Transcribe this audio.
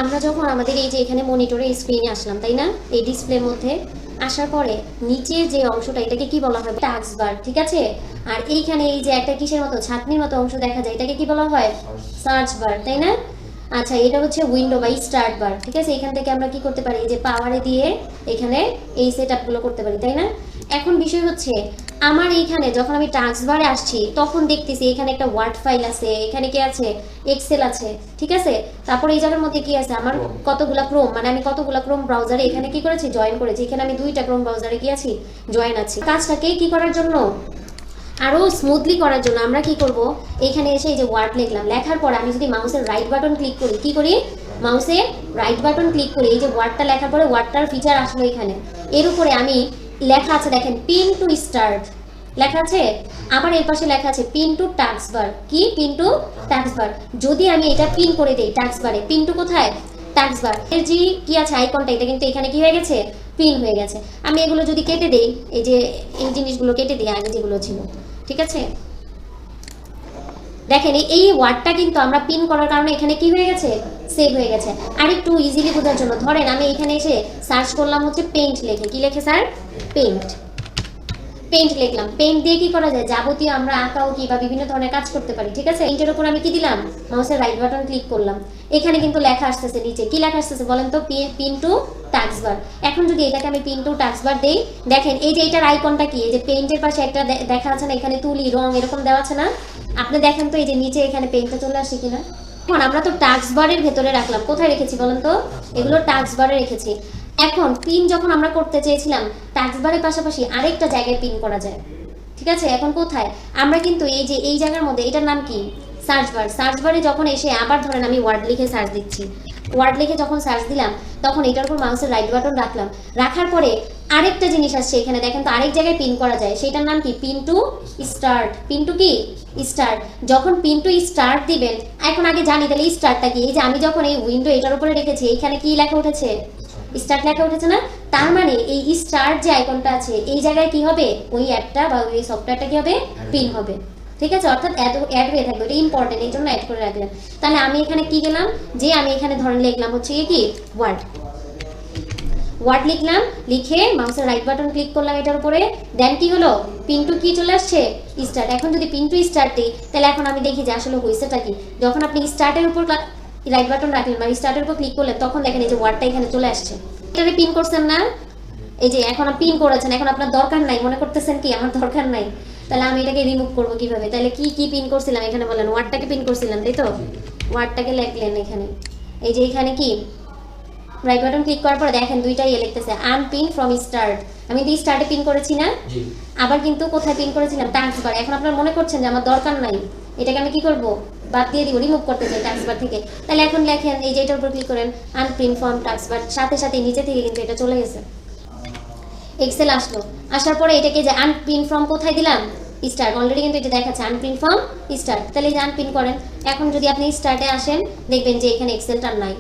আমরা যখন আমাদের এই যে এখানে মনিটরে স্ক্রিনে আসলাম, তাই না, এই ডিসপ্লের মধ্যে আসার পরে নিচে যে অংশটা এটাকে কি বলা হয়? টাস্ক বার, ঠিক আছে। আর এইখানে এই যে একটা কিসের মতো, ছাঁকনির মতো অংশ দেখা যায়, এটাকে কি বলা হয়? সার্চ বার, তাই না? আচ্ছা, এটা হচ্ছে উইন্ডো বা স্টার্ট বার, ঠিক আছে। এখান থেকে আমরা কি করতে পারি? এই যে পাওয়ারে দিয়ে এখানে এই সেটআপগুলো করতে পারি, তাই না? এখন বিষয় হচ্ছে আমার এইখানে যখন আমি টাস্ক বারে আসছি তখন দেখতেছি এখানে একটা ওয়ার্ড ফাইল আছে, এখানে কি আছে? এক্সেল আছে, ঠিক আছে। তারপরে এই জায়গার মধ্যে কি আছে? আমার কতগুলা ক্রোম, মানে আমি কতগুলা ক্রোম ব্রাউজারে এখানে কি করেছি? জয়েন করেছি। এখানে আমি 2টা ক্রোম ব্রাউজারে কি আছি? জয়েন আছি। কাজটাকে কি করার জন্য? আরো স্মুথলি করার জন্য আমরা কি করব? এখানে এসে এই যে ওয়ার্ড লিখলাম, লেখার পর আমি যদি মাউসের রাইট বাটন ক্লিক করি, কি করি? মাউসে রাইট বাটন ক্লিক করি, এই যে ওয়ার্ডটা লেখার পরে ওয়ার্ডটার ফিচার আসলো এখানে, এর উপরে আমি লেখা আছে দেখেন পিন টু স্টার্ট লেখা আছে। আবার এর পাশে লেখা আছে পিন টু টাস্ক বার। কি? পিন টু টাস্ক বার। যদি আমি এটা পিন করে দেই টাস্ক বারে, পিন টু কোথায়? টাস্ক বার। এর যে কি আছে আইকনটা, এটা কিন্তু এখানে কি হয়ে গেছে? পিন হয়ে গেছে। আমি এগুলো যদি কেটে দেই, এই যে এই জিনিসগুলো কেটে দিই আগে যেগুলো ছিল, ঠিক আছে। দেখেন এই ওয়ার্ডটা কিন্তু আমরা পিন করার কারণে এখানে কি হয়ে গেছে? সেভ হয়ে গেছে। আর একটু ইজিলি বোঝার জন্য ধরেন আমি এখানে এসে সার্চ করলাম হচ্ছে পেইন্ট লেখে। কি লেখে স্যার? পেইন্ট। পেইন্ট লিখলাম। পেইন্ট দিয়ে কি করা যায়? যাবতীয় আমরা আঁকাও কি বা বিভিন্ন ধরনের কাজ করতে পারি, ঠিক আছে। পেইন্টের উপর আমি কি দিলাম? মাউসের রাইট বাটন ক্লিক করলাম। এখানে কিন্তু লেখা আসতেছে নিচে। কি লেখা আসতেছে বলেন তো? পিন টু টাস্ক বার। এখন যদি এটাকে আমি পিন টু টাস্ক বার দেই, দেখেন এই যে এটার আইকনটা কি? এই যে পেইন্টের পাশে একটা দেখা আছে না, এখানে তুলি রং এরকম দেওয়া আছে না? আপনি দেখেন তো এই যে নিচে এখানে পেইন্টটা চলে আসছে কিনা। এখন আমরা তো টাস্ক বারের ভেতরে রাখলাম। কোথায় রেখেছি বলেন তো? এগুলো টাস্ক বারে রেখেছি। এখন পিন যখন আমরা করতে চেয়েছিলাম, টাস্ক বারের পাশাপাশি আরেকটা জায়গায় পিন করা যায়, ঠিক আছে। এখন কোথায়? আমরা কিন্তু এই যে এই জায়গার মধ্যে, এটার নাম কি? Search bar. সার্চ বারে যখন এসে আবার ধরেন আমি ওয়ার্ড লিখে সার্চ দিচ্ছি, ওয়ার্ড লিখে যখন সার্চ দিলাম তখন এটার উপর মাউসের রাইট বাটন রাখলাম। রাখার পরে আরেকটা জিনিস আসছে এখানে, দেখেন তো আরেক জায়গায় পিন করা যায়, সেটার নাম কি? Pin to start. Pin to কি? স্টার্ট। যখন পিন টু স্টার্ট দিবেন, এখন আগে জানি তাহলে স্টার্টটা কি। এই যে আমি যখন এই উইন্ডো এটার উপরে রেখেছি, এখানে কি লেখা উঠেছে? স্টার্ট লেখা উঠেছে না? তার মানে এই স্টার্ট যে আইকনটা আছে এই জায়গায় কি হবে? ওই অ্যাপটা বা ওই সফটওয়্যারটা কি হবে? পিন হবে, ঠিক আছে। অর্থাৎ অ্যাড হয়ে থাকবে, এটা ইম্পর্টেন্ট, এই জন্য অ্যাড করে রাখলাম। তাহলে আমি এখানে কি গেলাম? যে আমি এখানে ধরেন লিখলাম হচ্ছে কি? ওয়ার্ড। ওয়ার্ড লিখলাম, লিখে মাউসের রাইট বাটন ক্লিক করলাম এটার উপরে। দেন কি হলো? পিন টু কি চলে আসছে? স্টার্ট। এখন যদি পিন টু স্টার্ট দিই, তাহলে এখন আমি দেখি যে আসলে হয়েছেটা কি। যখন আপনি স্টার্টের উপর রাইট বাটন রাখলেন বা স্টার্টের উপর ক্লিক করলেন, তখন দেখেন এই যে ওয়ার্ডটা এখানে চলে আসছে। এটারে পিন করছেন না? এই যে এখন পিন করেছেন, এখন আপনার দরকার নাই, মনে করতেছেন কি আমার দরকার নাই। তাহলে আমি এটাকে রিমুভ করবো কিভাবে? তাহলে কি কি পিন করছিলাম এখানে বলেন? ওয়ার্ডটাকে পিন করছিলাম, তাই তো। ওয়ার্ডটাকে লিখলেন এখানে, এই যে এখানে কি রাইট বাটন ক্লিক করার পর দেখেন দুইটাই লিখতেছে আনপিন ফ্রম স্টার্ট। আমি তো স্টার্টে পিন করেছি না? আবার কিন্তু কোথায় পিন করেছিলাম? টাস্ক বার। এখন আপনারা মনে করছেন যে আমার দরকার নাই, এটাকে আমি কি করব? বাদ দিয়ে দিব, রিমুভ করতে চাই টাস্ক বার থেকে। তাহলে এখন লেখেন এই যে এটার উপর ক্লিক করেন আনপিন ফ্রম টাস্ক বার, সাথে সাথে নিচে থেকে কিন্তু এটা চলে গেছে। এক্সেল আসলো, আসার পরে এটাকে যে আনপিন ফ্রম কোথায় দিলাম? স্টার্ট। অলরেডি কিন্তু এটা দেখাচ্ছে আনপিন ফ্রম স্টার্ট। তাহলে এই যে আনপিন করেন। এখন যদি আপনি স্টার্টে আসেন, দেখবেন যে এখানে এক্সেলটা নাই।